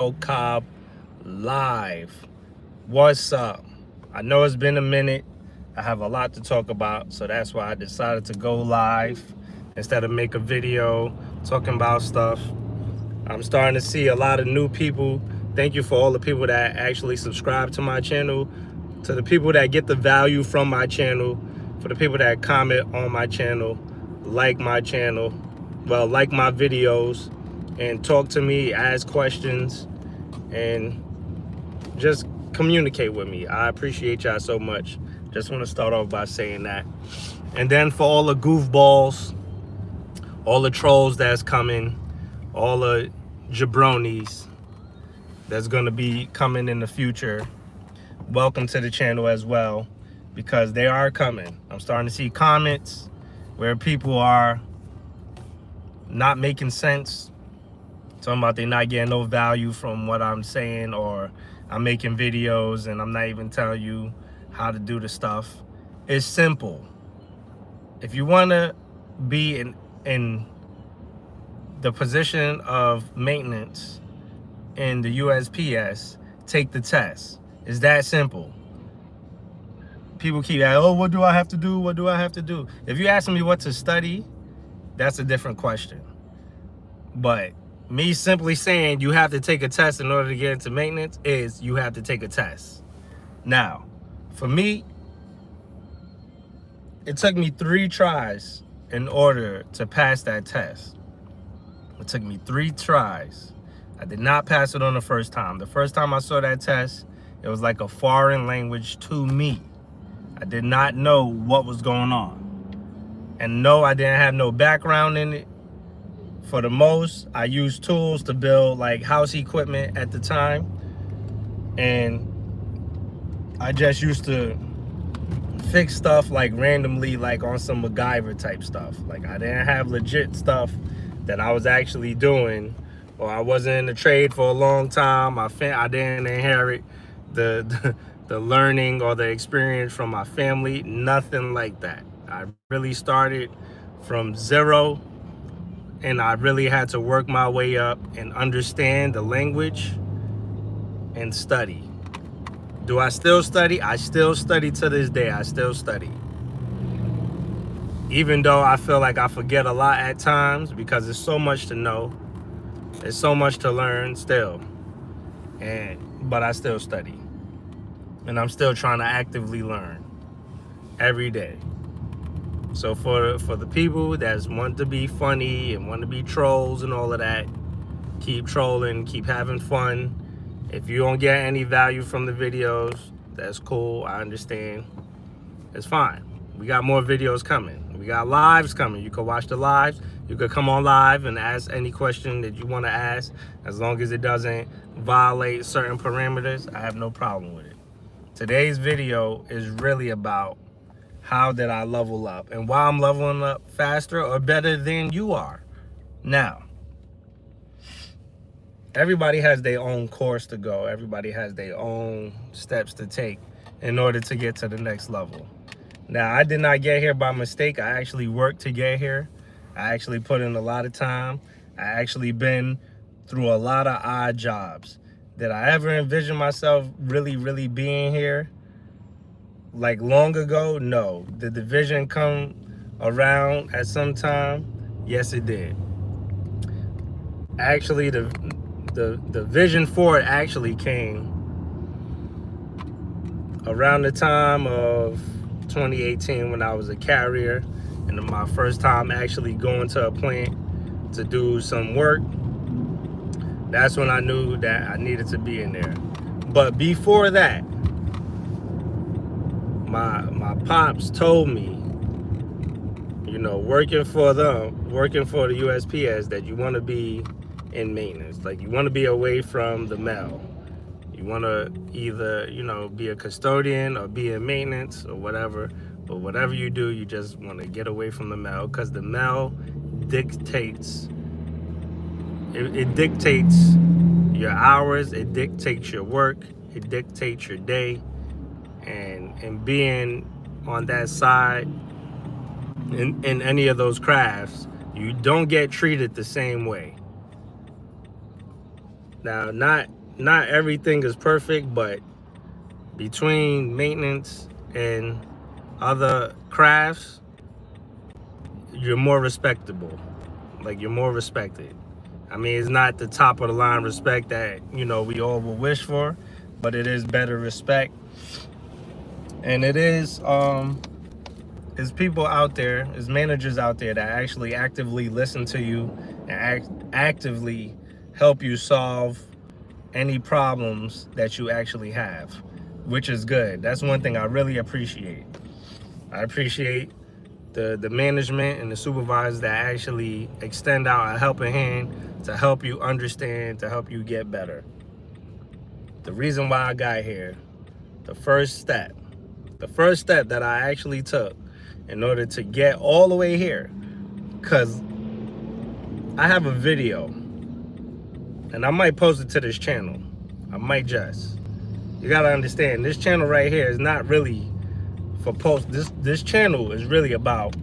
Cobb live. What's up? I know it's been a minute. I have a lot to talk about, so that's why I decided to go live instead of make a video talking about stuff. I'm starting to see a lot of new people. Thank you for all the people that actually subscribe to my channel, to the people that get the value from my channel, for the people that comment on my channel, like my channel, well, like my videos, and talk to me, ask questions, and just communicate with me. I appreciate y'all so much. Just want to start off by saying that. And then for all the goofballs, all the trolls that's coming, all the jabronis that's going to be coming in the future, welcome to the channel as well, because they are coming. I'm starting to see comments where people are not making sense, talking about they're not getting no value from what I'm saying, or I'm making videos and I'm not even telling you how to do the stuff. It's simple. If you want to be in the position of maintenance in the USPS, take the test. It's that simple. People keep asking, oh, what do I have to do? What do I have to do? If you ask me what to study, that's a different question. But me simply saying you have to take a test in order to get into maintenance is you have to take a test. Now, for me, it took me 3 tries in order to pass that test. It took me 3 tries. I did not pass it on the first time. The first time I saw that test, it was like a foreign language to me. I did not know what was going on. And no, I didn't have no background in it. For the most, I used tools to build like house equipment at the time. And I just used to fix stuff like randomly, like on some MacGyver type stuff. Like I didn't have legit stuff that I was actually doing, or I wasn't in the trade for a long time. I didn't inherit the learning or the experience from my family, nothing like that. I really started from zero, and I really had to work my way up and understand the language and study. Do I still study? I still study to this day. I still study. Even though I feel like I forget a lot at times because there's so much to know. There's so much to learn still. But I still study. And I'm still trying to actively learn every day. So for the people that want to be funny and want to be trolls and all of that, keep trolling, keep having fun. If you don't get any value from the videos, that's cool. I understand. It's fine. We got more videos coming. We got lives coming. You can watch the lives. You could come on live and ask any question that you want to ask. As long as it doesn't violate certain parameters, I have no problem with it. Today's video is really about how did I level up and why I'm leveling up faster or better than you are. Now, everybody has their own course to go. Everybody has their own steps to take in order to get to the next level. Now, I did not get here by mistake. I actually worked to get here. I actually put in a lot of time. I actually been through a lot of odd jobs. Did I ever envision myself really being here like long ago? No. Did the vision come around at some time? Yes, it did. Actually, the vision for it actually came around the time of 2018 when I was a carrier, and my first time actually going to a plant to do some work. That's when I knew that I needed to be in there. But before that, my pops told me, you know, working for the USPS, that you want to be in maintenance. Like, you want to be away from the mail. You want to either, you know, be a custodian or be in maintenance or whatever. But whatever you do, you just want to get away from the mail, because the mail dictates, it dictates your hours, it dictates your work, it dictates your day. And being on that side in any of those crafts, you don't get treated the same way. Now, not everything is perfect, but between maintenance and other crafts, you're more respectable. Like, you're more respected. I mean, it's not the top of the line respect that, you know, we all will wish for, but it is better respect. And it is people out there, is managers out there that actually actively listen to you and actively help you solve any problems that you actually have, which is good. That's one thing I really appreciate. I appreciate the management and the supervisors that actually extend out a helping hand to help you understand, to help you get better. The reason why I got here, the first step that I actually took in order to get all the way here, because I have a video, and I might post it to this channel. I might just. You gotta understand, this channel right here is not really for post. This channel is really about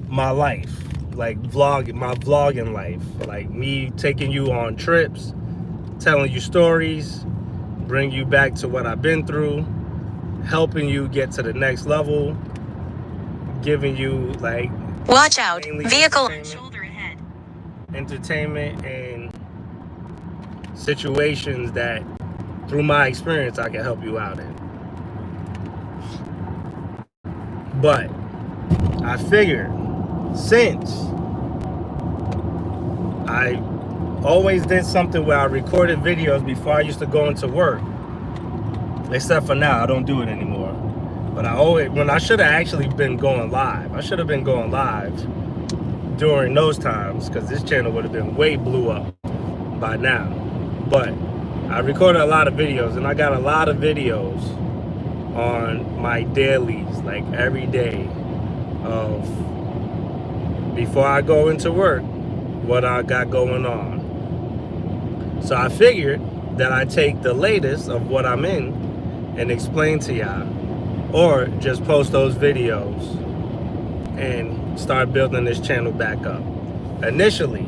my life, like my vlogging life, like me taking you on trips, telling you stories, bring you back to what I've been through, helping you get to the next level, giving you like watch out, vehicle entertainment and situations that through my experience I can help you out in. But I figured, since I always did something where I recorded videos before I used to go into work, except for now, I don't do it anymore. But when I should have actually been going live, I should have been going live during those times, because this channel would have been way blew up by now. But I recorded a lot of videos, and I got a lot of videos on my dailies, like every day, of before I go into work, what I got going on. So I figured that I take the latest of what I'm in and explain to y'all, or just post those videos and start building this channel back up. Initially,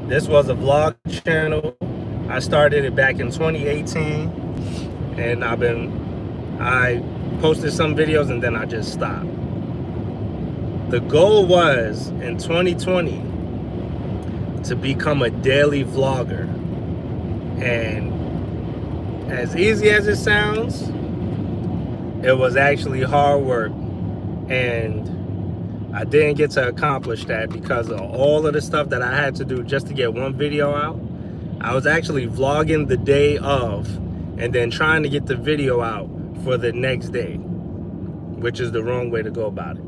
this was a vlog channel. I started it back in 2018, and I posted some videos and then I just stopped. The goal was in 2020 to become a daily vlogger. And as easy as it sounds, it was actually hard work. And I didn't get to accomplish that because of all of the stuff that I had to do just to get one video out. I was actually vlogging the day of and then trying to get the video out for the next day, which is the wrong way to go about it.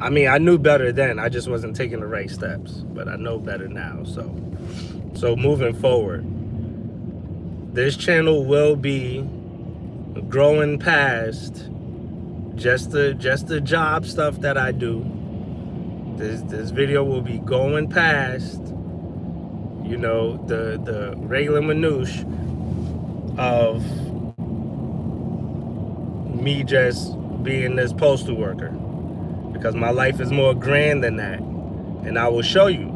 I mean, I knew better then. I just wasn't taking the right steps, but I know better now. So moving forward, this channel will be growing past just the job stuff that I do. This video will be going past, you know, the regular minutiae of me just being this postal worker, because my life is more grand than that, and I will show you.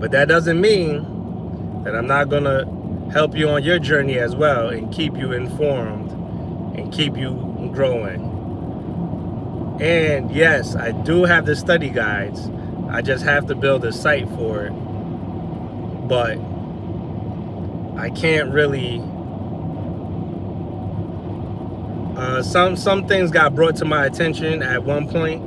But that doesn't mean that I'm not gonna help you on your journey as well and keep you informed and keep you growing. And yes, I do have the study guides. I just have to build a site for it. But I can't really, some things got brought to my attention at one point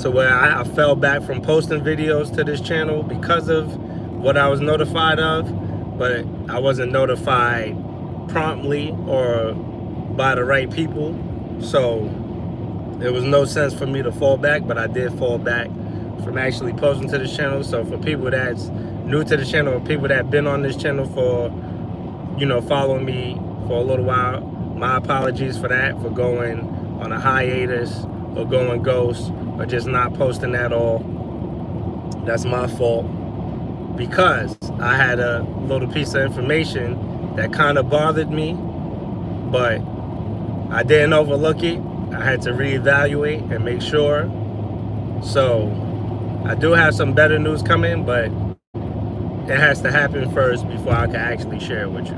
to where I fell back from posting videos to this channel because of what I was notified of, but I wasn't notified promptly or by the right people. So there was no sense for me to fall back, but I did fall back from actually posting to this channel. So for people that's new to the channel, or people that have been on this channel for, you know, following me for a little while, my apologies for that, for going on a hiatus or going ghost or just not posting at all. That's my fault, because I had a little piece of information that kind of bothered me, but I didn't overlook it. I had to reevaluate and make sure. So I do have some better news coming, but it has to happen first before I can actually share it with you.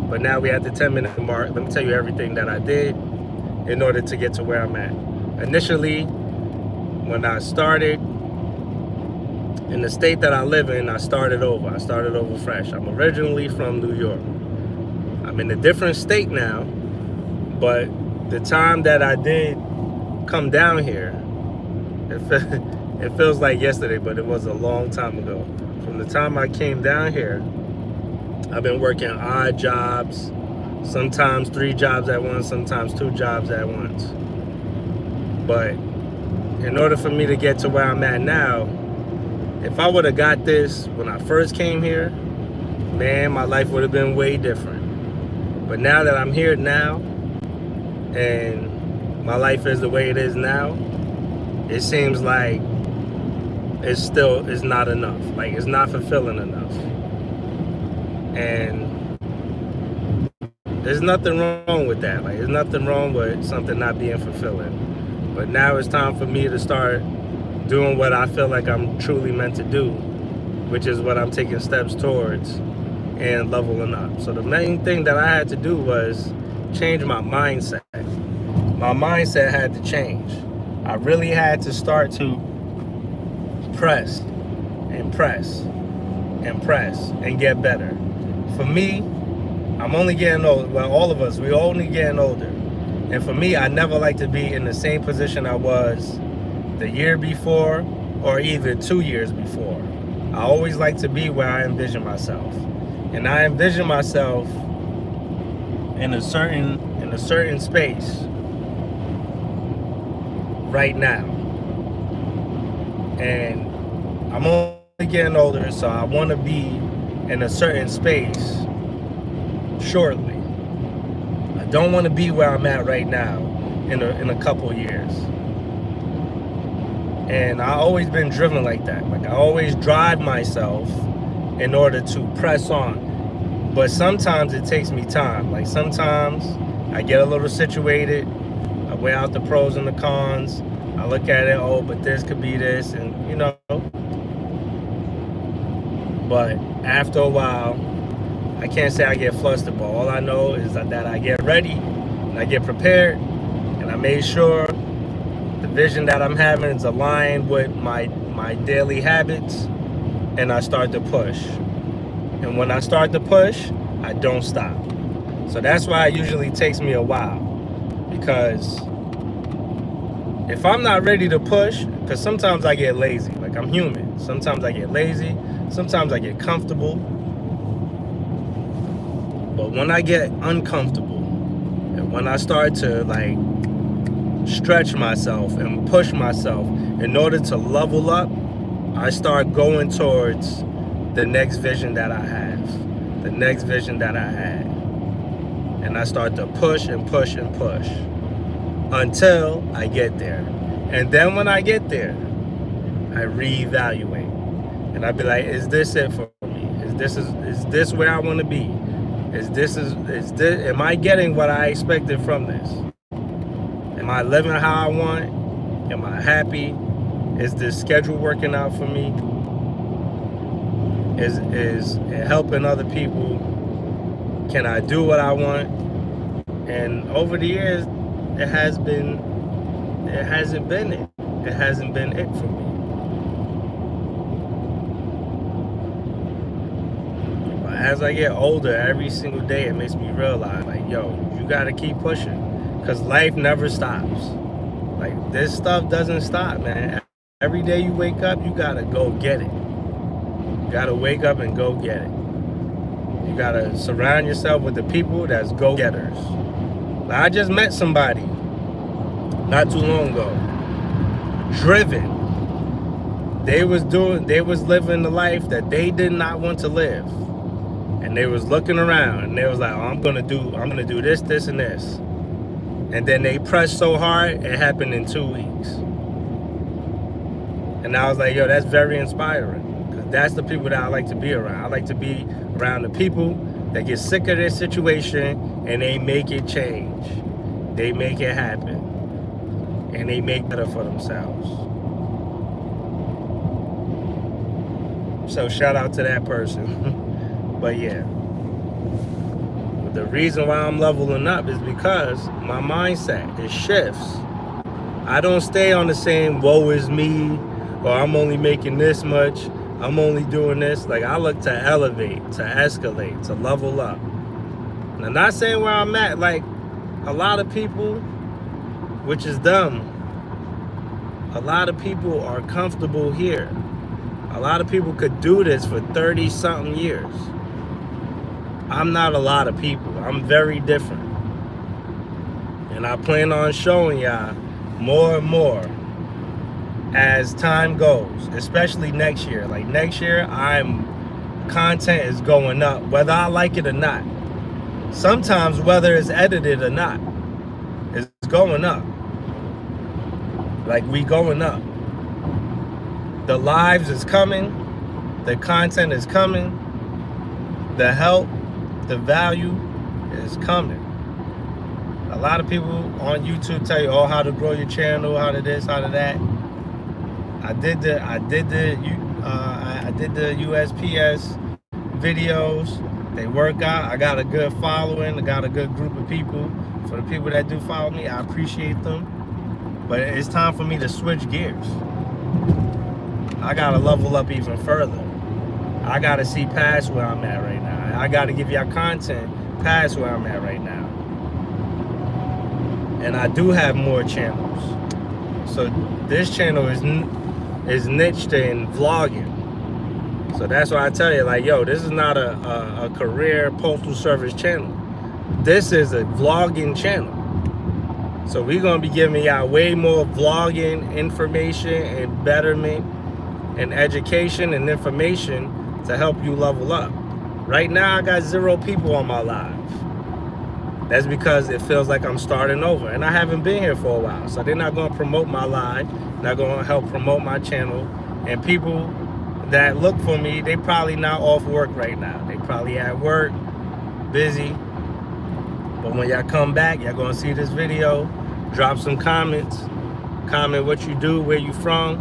But now we're at the 10-minute mark. Let me tell you everything that I did in order to get to where I'm at. Initially, when I started in the state that I live in, I started over. I started over fresh. I'm originally from New York. I'm in a different state now, but the time that I did come down here, it feels like yesterday, but it was a long time ago. From the time I came down here, I've been working odd jobs, sometimes 3 jobs at once, sometimes 2 jobs at once. But in order for me to get to where I'm at now, if I would have got this when I first came here, man, my life would have been way different. But now that I'm here now, and my life is the way it is now, it seems like it's not enough. Like, it's not fulfilling enough. And there's nothing wrong with that. Like, there's nothing wrong with something not being fulfilling. But now it's time for me to start doing what I feel like I'm truly meant to do, which is what I'm taking steps towards and leveling up. So the main thing that I had to do was change my mindset. My mindset had to change. I really had to start to press and press and press and get better. For me, I'm only getting older. Well, all of us, we're only getting older. And for me, I never like to be in the same position I was the year before or even 2 years before. I always like to be where I envision myself. And I envision myself in a certain space right now. And I'm only getting older, so I want to be in a certain space shortly. I don't want to be where I'm at right now in a couple years. And I've always been driven like that. Like, I always drive myself in order to press on. But sometimes it takes me time. Like, sometimes I get a little situated. I weigh out the pros and the cons. I look at it, oh, but this could be this, and you know. But after a while, I can't say I get flustered, but all I know is that I get ready and I get prepared, and I made sure the vision that I'm having is aligned with my daily habits, and I start to push. And when I start to push, I don't stop. So that's why it usually takes me a while, because if I'm not ready to push, because sometimes I get lazy, like, I'm human. Sometimes I get lazy, sometimes I get comfortable. But when I get uncomfortable, and when I start to, like, stretch myself and push myself in order to level up, I start going towards the next vision that I have, the next vision that I had. And I start to push and push and push until I get there. And then when I get there, I reevaluate. And I be like, is this it for me? Is this where I want to be? Am I getting what I expected from this? Am I living how I want? Am I happy? Is this schedule working out for me? Is it helping other people? Can I do what I want? And over the years, it hasn't been it. It hasn't been it for me. But as I get older, every single day, it makes me realize, like, yo, you gotta keep pushing, because life never stops. Like, this stuff doesn't stop, man. Every day you wake up, you gotta go get it. You gotta wake up and go get it. You gotta surround yourself with the people that's go-getters. Like, I just met somebody not too long ago, driven. They was living the life that they did not want to live. And they was looking around and they was like, oh, I'm gonna do this, this, and this. And then they pressed so hard, it happened in 2 weeks. And I was like, yo, that's very inspiring. Because that's the people that I like to be around. I like to be around the people that get sick of their situation and they make it change. They make it happen. And they make better for themselves. So shout out to that person. But yeah, the reason why I'm leveling up is because my mindset, it shifts. I don't stay on the same woe is me, or I'm only making this much, I'm only doing this. Like, I look to elevate, to escalate, to level up. And I'm not saying where I'm at, like a lot of people, which is dumb. A lot of people are comfortable here. A lot of people could do this for 30 something years. I'm not a lot of people. I'm very different. And I plan on showing y'all more and more as time goes, especially next year. Like next year, content is going up, whether I like it or not. Sometimes whether it's edited or not, it's going up. Like, we going up. The lives is coming, the content is coming, the help, the value is coming. A lot of people on YouTube tell you, oh, how to grow your channel, how to this, how to that. I did the USPS videos. They work out. I got a good following. I got a good group of people. For the people that do follow me, I appreciate them. But it's time for me to switch gears. I gotta level up even further. I gotta see past where I'm at right now. I gotta give y'all content past where I'm at right now. And I do have more channels. So this channel is niched in vlogging. So that's why I tell you, like, yo, this is not a career postal service channel. This is a vlogging channel. So we're gonna be giving y'all way more vlogging information and betterment and education and information to help you level up. Right now, I got 0 people on my live. That's because it feels like I'm starting over, and I haven't been here for a while. So they're not gonna promote my live, not gonna help promote my channel. And people that look for me, they probably not off work right now. They probably at work, busy. But when y'all come back, y'all gonna see this video, drop some comments, comment what you do, where you from,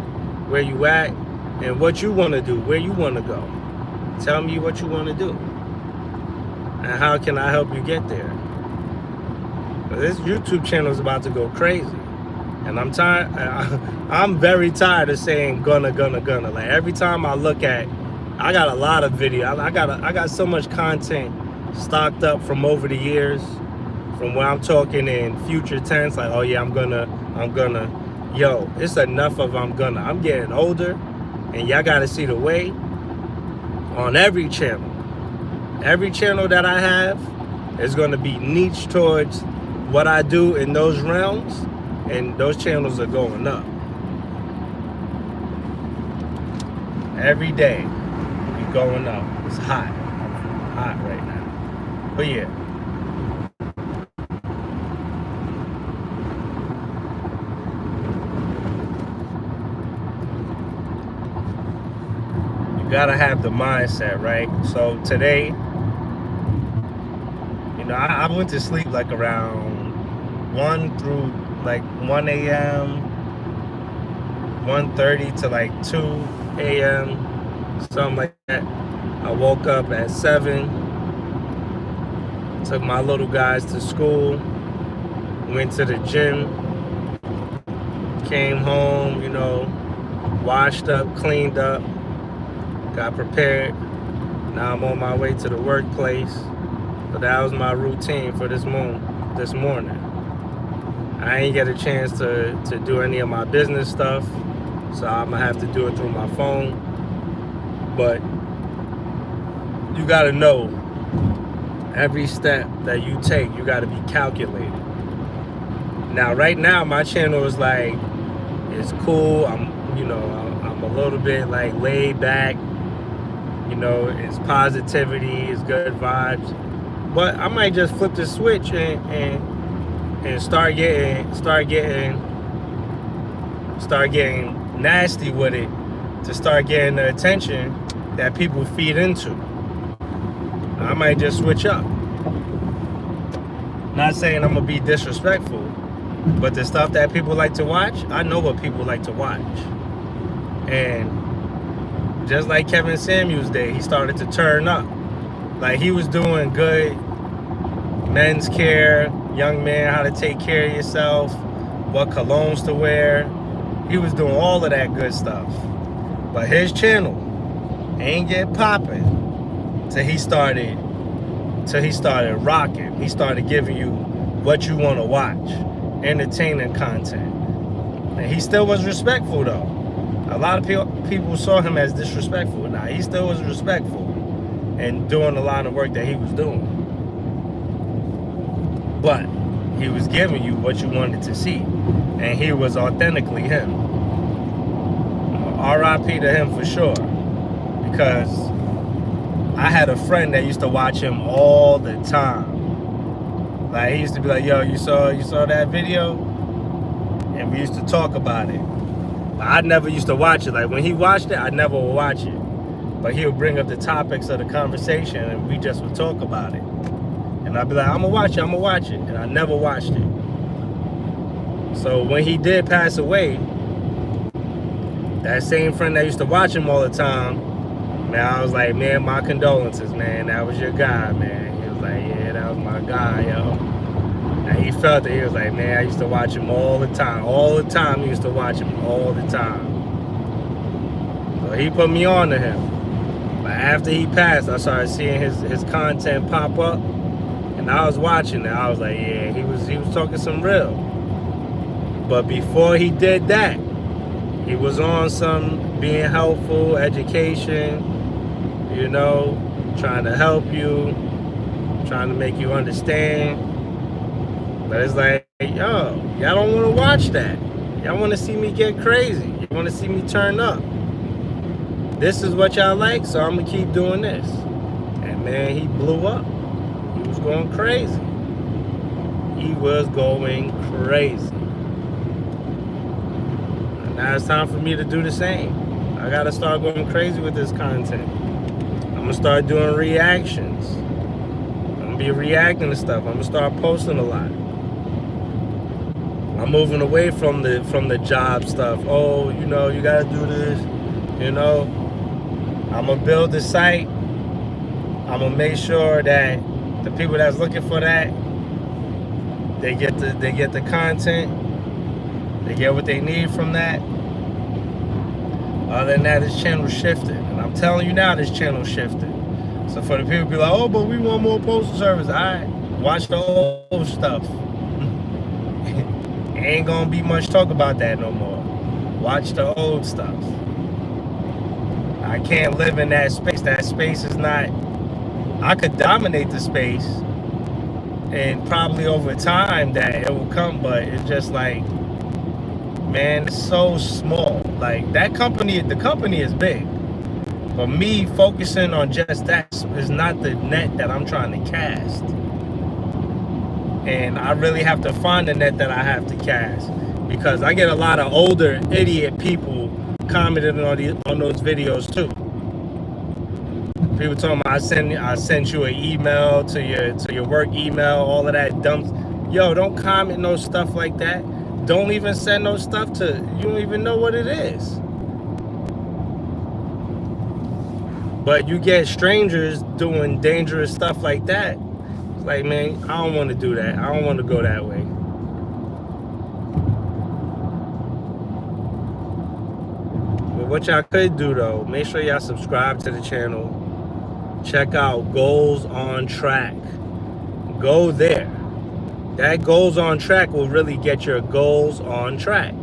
where you at, and what you wanna do, where you wanna go. Tell me what you wanna do. And how can I help you get there? This YouTube channel is about to go crazy. And I'm tired, I'm very tired of saying gonna. Like every time I look at, I got a lot of video. I got so much content stocked up from over the years, from where I'm talking in future tense, like, oh yeah, I'm gonna. Yo, it's enough of I'm gonna. I'm getting older, and y'all gotta see the way on every channel. Every channel that I have is gonna be niche towards what I do in those realms, and those channels are going up. Every day, we going up. It's hot right now. But yeah. You gotta have the mindset, right? So today, you know, I went to sleep like around 1 a.m., 1:30 to like 2 a.m., something like that. I woke up at 7, took my little guys to school, went to the gym, came home, you know, washed up, cleaned up, got prepared. Now I'm on my way to the workplace. So that was my routine for this morning. I ain't get a chance to do any of my business stuff, so I'm gonna have to do it through my phone. But you gotta know, every step that you take, you gotta be calculated. Now, right now, my channel is like, it's cool. I'm a little bit like laid back. You know, it's positivity, it's good vibes. But I might just flip the switch and start getting nasty with it, to start getting the attention that people feed into. I might just switch up. Not saying I'm gonna be disrespectful, but the stuff that people like to watch, I know what people like to watch. And just like Kevin Samuels did, he started to turn up. Like, he was doing good men's care, young man, how to take care of yourself, what colognes to wear. He was doing all of that good stuff. But his channel ain't get popping till he started rocking. He started giving you what you want to watch, entertaining content. And he still was respectful though. A lot of people saw him as disrespectful. Nah, he still was respectful and doing a lot of work that he was doing. But he was giving you what you wanted to see. And he was authentically him. R.I.P. to him for sure. Because I had a friend that used to watch him all the time. Like, he used to be like, yo, you saw that video? And we used to talk about it. But I never used to watch it. Like, when he watched it, I never would watch it. But he would bring up the topics of the conversation and we just would talk about it. And I'd be like, I'm gonna watch it. And I never watched it. So when he did pass away, that same friend that used to watch him all the time, man, I was like, man, my condolences, man. That was your guy, man. He was like, yeah, that was my guy, yo. And he felt it. He was like, man, I used to watch him all the time. All the time, he used to watch him all the time. So he put me on to him. But after he passed, I started seeing his content pop up. And I was watching it. I was like, yeah, he was talking some real. But before he did that, he was on some being helpful, education, you know, trying to help you, trying to make you understand. But it's like, yo, y'all don't want to watch that. Y'all want to see me get crazy. You want to see me turn up. This is what y'all like, so I'm going to keep doing this. And man, he blew up. He was going crazy. He was going crazy. And now it's time for me to do the same. I got to start going crazy with this content. I'm going to start doing reactions. I'm going to be reacting to stuff. I'm going to start posting a lot. I'm moving away from the job stuff. Oh, you know, you got to do this, you know. I'm going to build the site. I'm going to make sure that the people that's looking for that, they get the content. They get what they need from that. Other than that, this channel shifted. And I'm telling you now, this channel shifted. So for the people be like, oh, but we want more postal service. All right, watch the old stuff. Ain't gonna be much talk about that no more. Watch the old stuff. I can't live in that space. That space is not, I could dominate the space and probably over time that it will come, but it's just like, man, it's so small. Like, that company, the company is big. But me focusing on just that is not the net that I'm trying to cast. And I really have to find the net that I have to cast. Because I get a lot of older idiot people commenting on those videos too. People talking about I sent you an email to your work email, all of that dumb. Yo, don't comment no stuff like that. Don't even send no stuff to, you don't even know what it is. But you get strangers doing dangerous stuff like that. It's like, man, I don't want to do that. I don't want to go that way. But what y'all could do though, make sure y'all subscribe to the channel. Check out Goals on Track. Go there. That Goals on Track will really get your goals on track.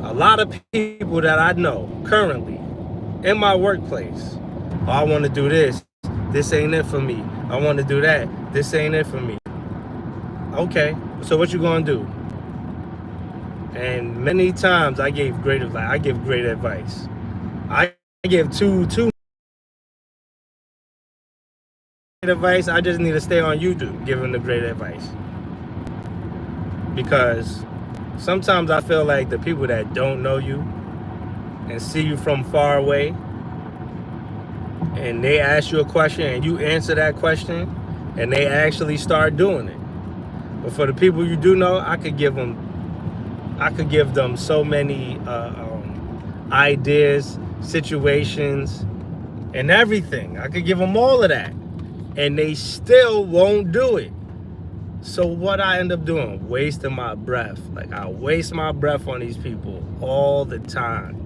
A lot of people that I know currently in my workplace, oh, I want to do this. This ain't it for me. I want to do that. This ain't it for me. Okay, so what you gonna do? And many times I give great advice. I give great advice. I give two advice. I just need to stay on YouTube giving the great advice. Because sometimes I feel like the people that don't know you and see you from far away and they ask you a question and you answer that question and they actually start doing it. But for the people you do know, I could give them so many ideas situations, and everything. I could give them all of that, and they still won't do it. So what I end up doing? Wasting my breath. Like, I waste my breath on these people all the time.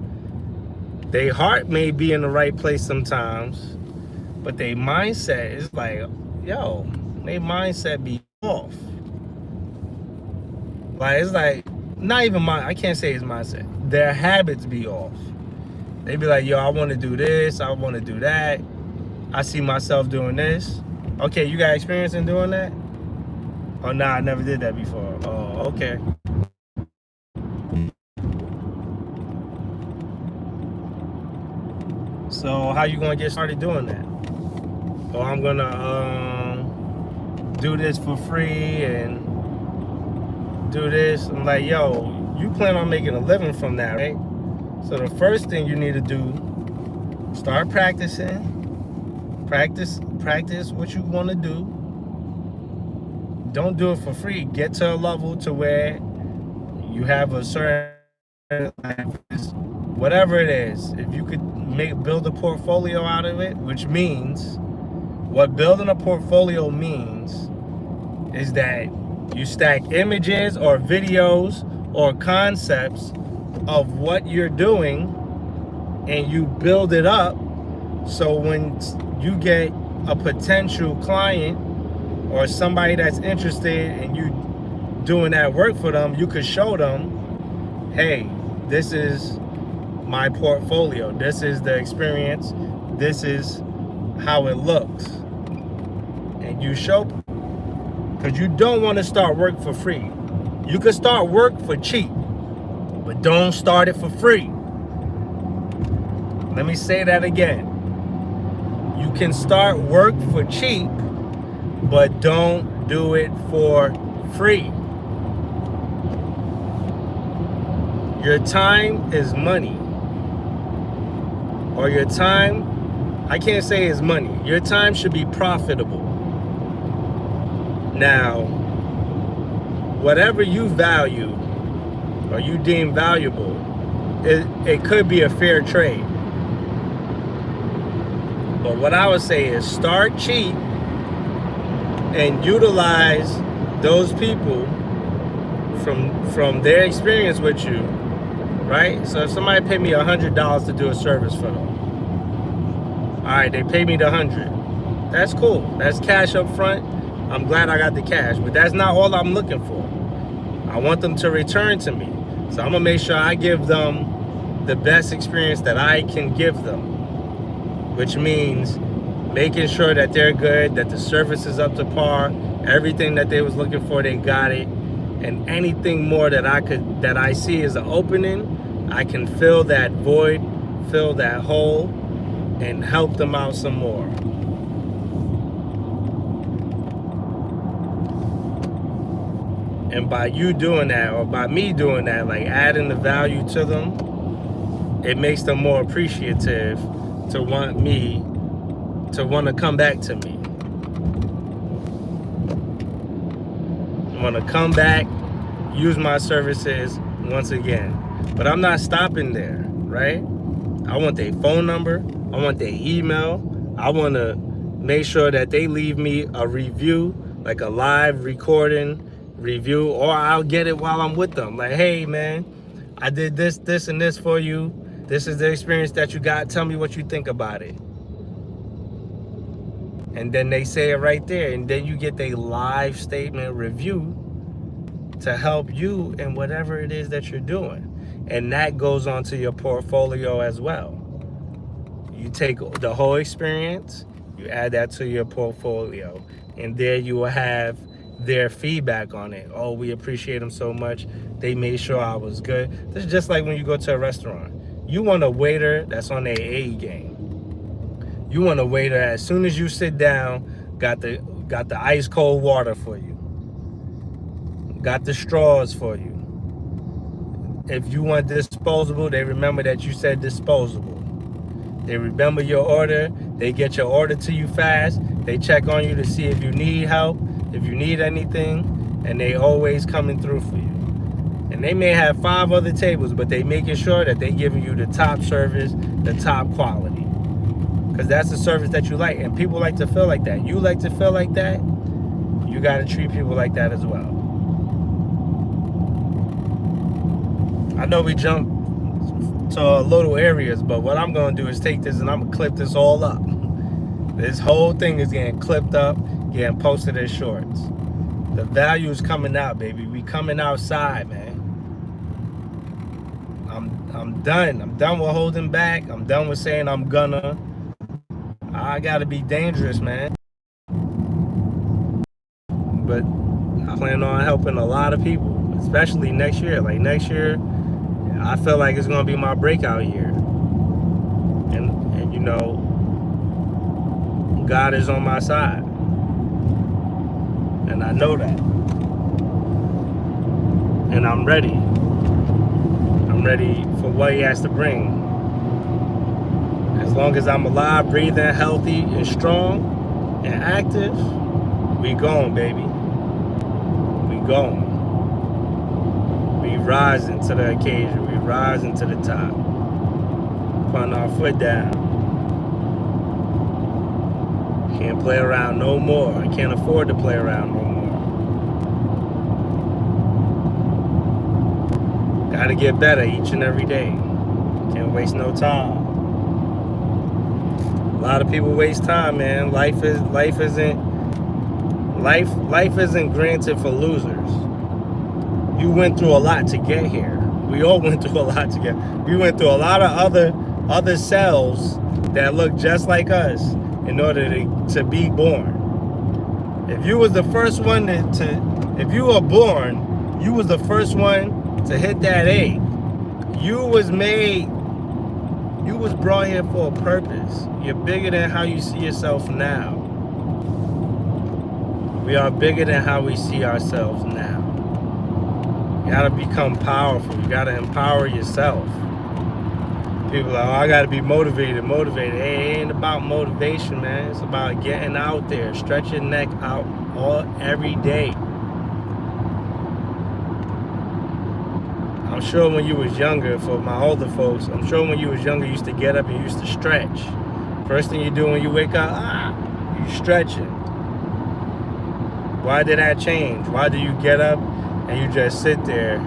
Their heart may be in the right place sometimes, but their mindset is like, yo, their mindset be off. Like, it's like, not even I can't say it's mindset. Their habits be off. They be like, yo, I want to do this, I want to do that. I see myself doing this. Okay, you got experience in doing that? Oh, nah, I never did that before. Oh, okay. So how you gonna get started doing that? Oh, I'm gonna do this for free and do this. I'm like, yo, you plan on making a living from that, right? So the first thing you need to do, start practicing. Practice what you want to do. Don't do it for free. Get to a level to where you have a certain, whatever it is. If you could build a portfolio out of it, which means, what building a portfolio means is that you stack images or videos or concepts of what you're doing, and you build it up, so when you get a potential client or somebody that's interested in you doing that work for them, you could show them, hey, this is my portfolio, this is the experience, this is how it looks. And you show, because you don't want to start work for free. You could start work for cheap, but don't start it for free. Let me say that again. You can start work for cheap, but don't do it for free. Your time is money. Or your time, I can't say is money. Your time should be profitable. Now, whatever you value or you deem valuable, it could be a fair trade. But what I would say is start cheap and utilize those people from their experience with you, right? So if somebody paid me $100 to do a service for them, all right, they paid me the $100. That's cool. That's cash up front. I'm glad I got the cash, but that's not all I'm looking for. I want them to return to me. So I'm gonna make sure I give them the best experience that I can give them, which means making sure that they're good, that the service is up to par, everything that they was looking for, they got it, and anything more that I see as an opening, I can fill that void, fill that hole, and help them out some more. And by you doing that, or by me doing that, like adding the value to them, it makes them more appreciative to want to come back to me. Want to come back, use my services once again. But I'm not stopping there, right? I want their phone number. I want their email. I want to make sure that they leave me a review, like a live recording review, or I'll get it while I'm with them. Like, hey man, I did this, this, and this for you. This is the experience that you got. Tell me what you think about it. And then they say it right there, and then you get a live statement review to help you in whatever it is that you're doing. And that goes onto your portfolio as well. You take the whole experience, you add that to your portfolio, and there you will have their feedback on it. Oh, we appreciate them so much. They made sure I was good. This is just like when you go to a restaurant. You want a waiter that's on their A game. You want a waiter, as soon as you sit down, got the ice cold water for you, got the straws for you. If you want disposable, they remember that you said disposable. They remember your order. They get your order to you fast. They check on you to see if you need help, if you need anything, and they always coming through for you. And they may have 5 other tables, but they making sure that they giving you the top service, the top quality. Because that's the service that you like. And people like to feel like that. You like to feel like that. You got to treat people like that as well. I know we jump to little areas, but what I'm going to do is take this and I'm going to clip this all up. This whole thing is getting clipped up, getting posted as shorts. The value is coming out, baby. We coming outside, man. I'm done. I'm done with holding back. I'm done with saying I'm gonna. I gotta be dangerous, man. But I plan on helping a lot of people, especially next year. Like next year, I feel like it's gonna be my breakout year. And you know, God is on my side. And I know that. And I'm ready. I'm ready for what he has to bring. As long as I'm alive, breathing, healthy, and strong, and active, we going, baby. We going. We rising to the occasion. We rising to the top. Putting our foot down. Can't play around no more. I can't afford to play around no more. Gotta get better each and every day. Can't waste no time. A lot of people waste time, man. Life isn't granted for losers. You went through a lot to get here. We all went through a lot to get. We went through a lot of other cells that look just like us in order to be born. If you was the first one if you were born, you was the first one to hit that egg. You was brought here for a purpose. You're bigger than how you see yourself now. We are bigger than how we see ourselves now. You gotta become powerful. You gotta empower yourself. People are like, oh, I gotta be motivated. Hey, it ain't about motivation, man. It's about getting out there. Stretch your neck out every day. I'm sure when you was younger, for my older folks, I'm sure when you was younger, you used to get up and you used to stretch. First thing you do when you wake up, you stretching. Why did that change? Why do you get up and you just sit there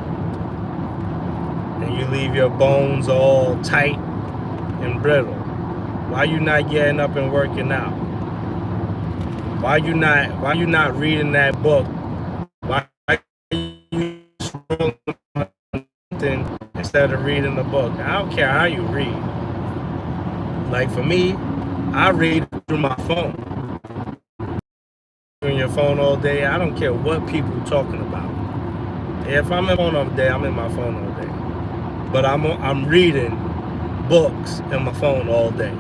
and you leave your bones all tight and brittle? Why you not getting up and working out? Why you not reading that book? Why you scrolling instead of reading the book? I don't care how you read. Like for me, I read through my phone. On your phone all day, I don't care what people talking about. If I'm in my phone all day, I'm in my phone all day. But I'm reading books in my phone all day.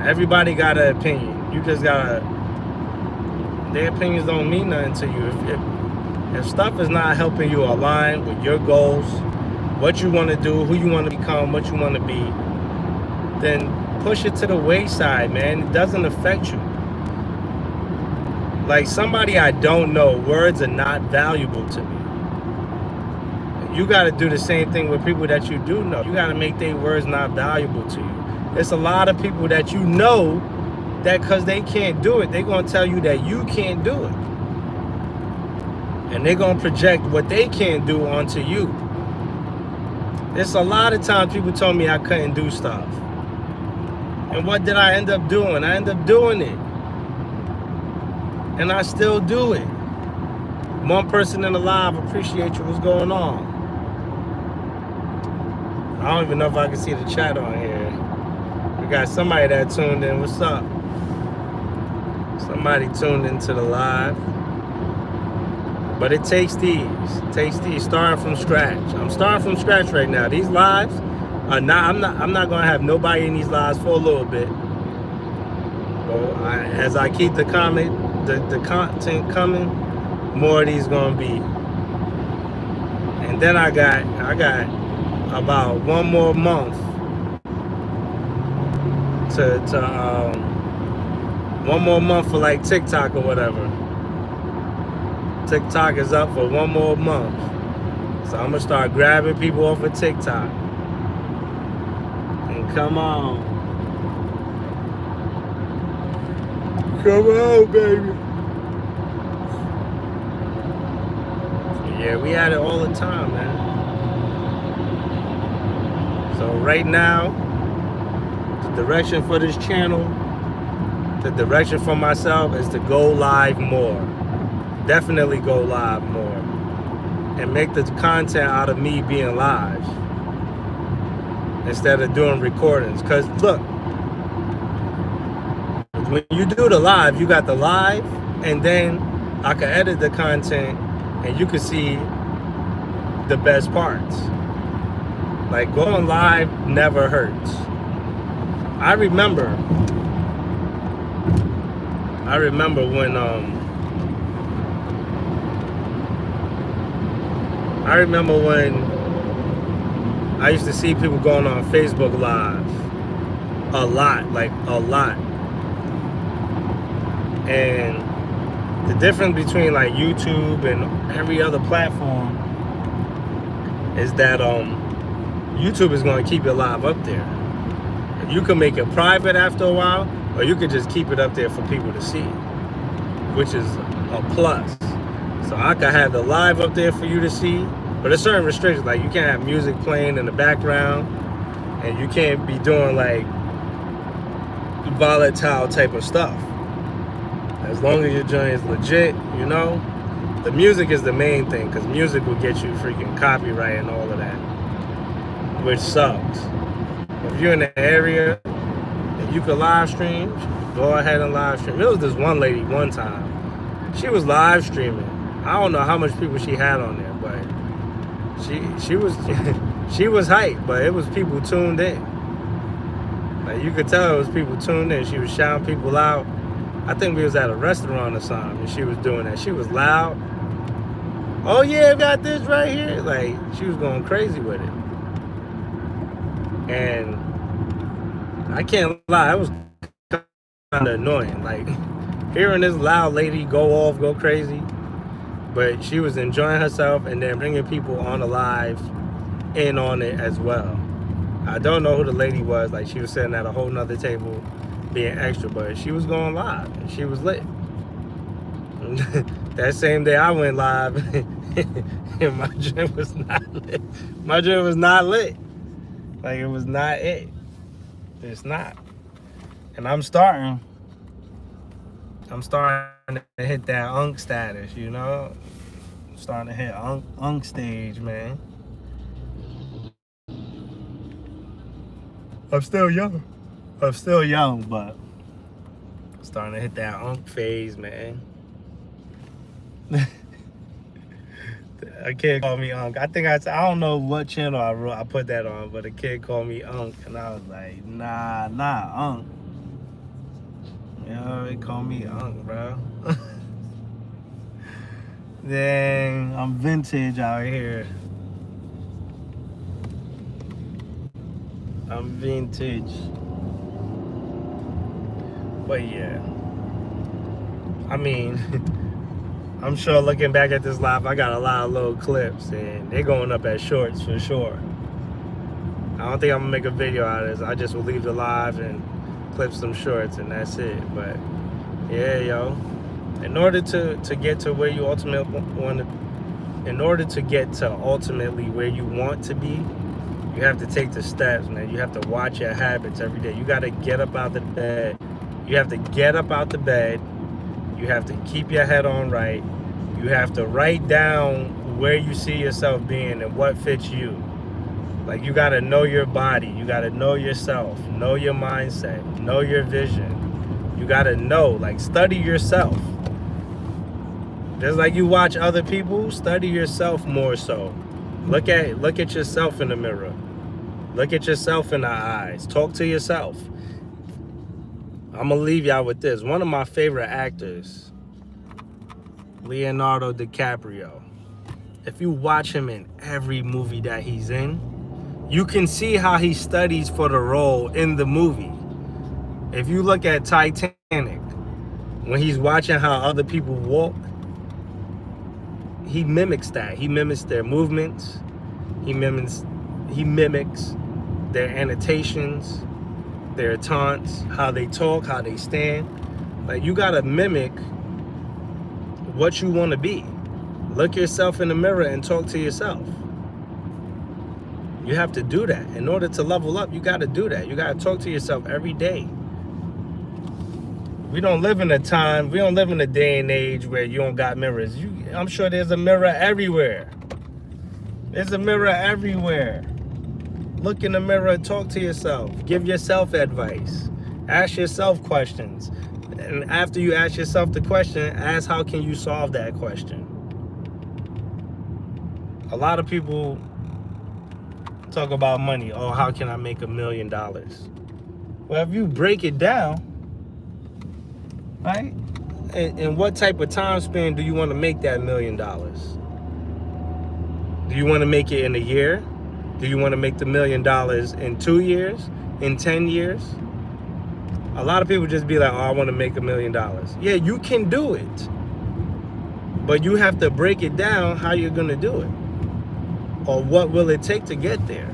Everybody got an opinion. You just gotta. Their opinions don't mean nothing to you. If stuff is not helping you align with your goals, what you want to do, who you want to become, what you want to be, then push it to the wayside, man. It doesn't affect you. Like somebody I don't know, words are not valuable to me. You got to do the same thing with people that you do know. You got to make their words not valuable to you. There's a lot of people that you know that because they can't do it, they're going to tell you that you can't do it. And they're going to project what they can't do onto you. There's a lot of times people told me I couldn't do stuff. And what did I end up doing? I ended up doing it. And I still do it. One person in the live, appreciate you. What's going on? I don't even know if I can see the chat on here. We got somebody that tuned in. What's up? Somebody tuned into the live. But it takes these. Starting from scratch. I'm starting from scratch right now. These lives are not. I'm not gonna have nobody in these lives for a little bit. Well, as I keep the content coming, more of these gonna be. And then I got about one more month one more month for like TikTok or whatever. TikTok is up for one more month. So I'm gonna start grabbing people off of TikTok. Come on. Come on, baby. Yeah, we at it all the time, man. So right now, the direction for this channel, the direction for myself is to go live more. Definitely go live more. And make the content out of me being live instead of doing recordings. Because look, when you do the live, you got the live, and then I can edit the content and you can see the best parts. Like, going live never hurts. I remember when I used to see people going on Facebook Live a lot. And the difference between like YouTube and every other platform is that YouTube is going to keep it live up there. You can make it private after a while, or you can just keep it up there for people to see, which is a plus. So I can have the live up there for you to see, but there's certain restrictions, like you can't have music playing in the background, and you can't be doing like volatile type of stuff. As long as your joint is legit, you know. The music is the main thing, because music will get you freaking copyright and all of that, which sucks. If you're in the area and you could live stream, go ahead and live stream. There was this one lady one time, she was live streaming. I don't know how much people she had on there, but she was she was hyped, but it was people tuned in. Like, you could tell it was people tuned in. She was shouting people out. I think we was at a restaurant or something, and she was doing that. She was loud. Oh yeah, I got this right here. Like, she was going crazy with it. And I can't lie, it was kind of annoying. Like, hearing this loud lady go off, go crazy, but she was enjoying herself and then bringing people on the live in on it as well. I don't know who the lady was. Like, she was sitting at a whole nother table being extra, but she was going live and she was lit. That same day I went live and my gym was not lit. My gym was not lit. Like, it was not it. It's not. And I'm starting to hit that unk status, you know? I'm starting to hit unk stage, man. I'm still young, but I'm starting to hit that unk phase, man. A kid called me Unk. I don't know what channel I put that on, but a kid called me Unk, and I was like, nah, Unk. You know, they call me Unk, bro. Dang, I'm vintage out here. I'm vintage. But yeah, I mean, I'm sure looking back at this live, I got a lot of little clips, and they're going up as shorts for sure. I don't think I'm gonna make a video out of this. I just will leave the live and clip some shorts, and that's it. But yeah, yo, in order to get to where you ultimately want to, in order to get to ultimately where you want to be, you have to take the steps, man. You have to watch your habits every day. You got to get up out the bed. You have to get up out the bed. You have to keep your head on right. You have to write down where you see yourself being and what fits you. Like, you got to know your body. You got to know yourself. Know your mindset. Know your vision. You got to know, like, study yourself. Just like you watch other people, study yourself more so. Look at yourself in the mirror. Look at yourself in the eyes. Talk to yourself. I'm going to leave y'all with this. One of my favorite actors, Leonardo DiCaprio. If you watch him in every movie that he's in, you can see how he studies for the role in the movie. If you look at Titanic, when he's watching how other people walk, he mimics that. He mimics their movements. He mimics their annotations, their taunts, how they talk, how they stand. Like, you gotta mimic what you want to be. Look yourself in the mirror and talk to yourself. You have to do that. In order to level up, you got to do that. You got to talk to yourself every day. We don't live in a day and age where you don't got mirrors. I'm sure there's a mirror everywhere. There's a mirror everywhere. Look in the mirror, talk to yourself. Give yourself advice. Ask yourself questions. And after you ask yourself the question, ask how can you solve that question. A lot of people talk about money. Oh, how can I make $1 million? Well, if you break it down, right? And what type of time span do you want to make that $1 million? Do you want to make it in a year? Do you want to make the $1 million in 2 years? In 10 years? A lot of people just be like, oh, I want to make $1 million. Yeah, you can do it. But you have to break it down how you're going to do it. Or what will it take to get there?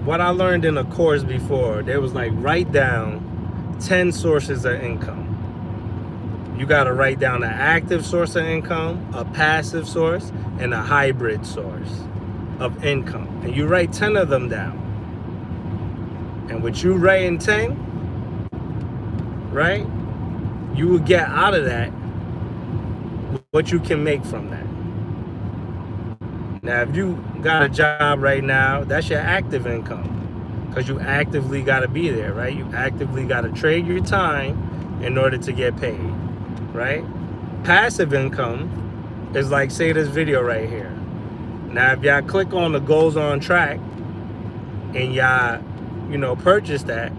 What I learned in a course before, there was like, write down 10 sources of income. You got to write down an active source of income, a passive source, and a hybrid source of income. And you write 10 of them down. And what you write in 10, right? You will get out of that what you can make from that. Now, if you got a job right now, that's your active income, because you actively got to be there, right? You actively got to trade your time in order to get paid, right? Passive income is like, say, this video right here. Now, if y'all click on the Goals on Track and y'all, purchase that,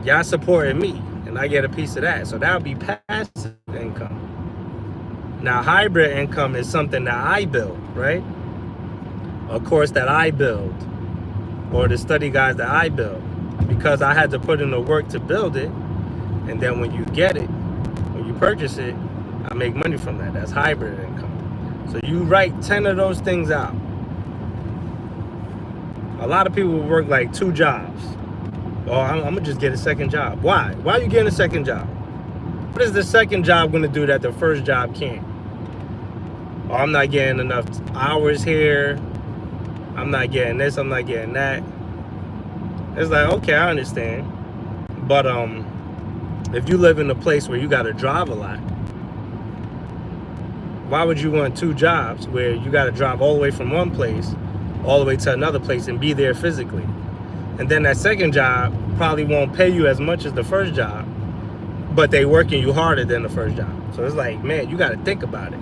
y'all supporting me, and I get a piece of that. So that would be passive income. Now, hybrid income is something that I build, right? A course that I build, or the study guides that I build, because I had to put in the work to build it. And then when you get it, when you purchase it, I make money from that. That's hybrid income. So you write 10 of those things out. A lot of people work like 2 jobs. Oh, I'm gonna just get a second job. Why? Why are you getting a second job? What is the second job gonna do that the first job can't? Oh, I'm not getting enough hours here. I'm not getting this, I'm not getting that. It's like, okay, I understand. But if you live in a place where you gotta drive a lot, why would you want 2 jobs where you gotta drive all the way from one place all the way to another place and be there physically? And then that second job probably won't pay you as much as the first job, but they working you harder than the first job. So it's like, man, you gotta think about it.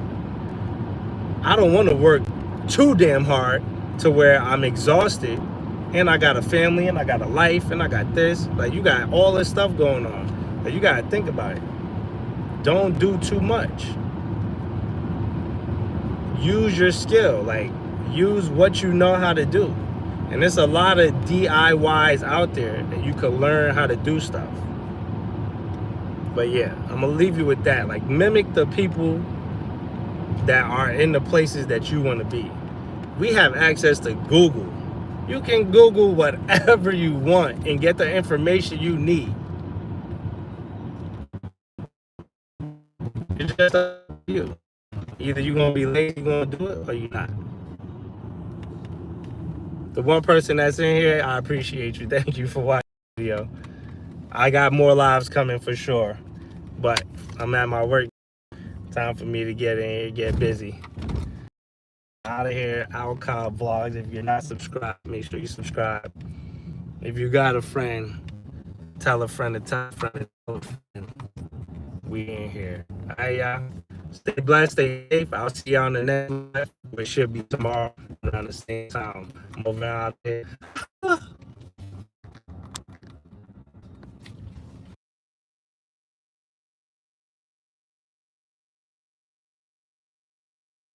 I don't want to work too damn hard to where I'm exhausted, and I got a family, and I got a life, and I got this. Like, you got all this stuff going on. Like, you gotta think about it. Don't do too much. Use your skill. Like, use what you know how to do. And there's a lot of DIYs out there that you can learn how to do stuff. But yeah, I'm gonna leave you with that. Like, mimic the people that are in the places that you want to be. We have access to Google. You can Google whatever you want and get the information you need. It's just up to you. Either you're gonna be lazy, you're gonna do it, or you're not. The one person that's in here, I appreciate you. Thank you for watching the video. I got more lives coming for sure, but I'm at my work. Time for me to get in here, get busy. Out of here, Alcott Vlogs. If you're not subscribed, make sure you subscribe. If you got a friend, tell a friend to tell a friend to tell a friend. We in here. All right, y'all. Stay blessed, stay safe. I'll see y'all on the next live, which should be tomorrow around the same time. I'm over out there.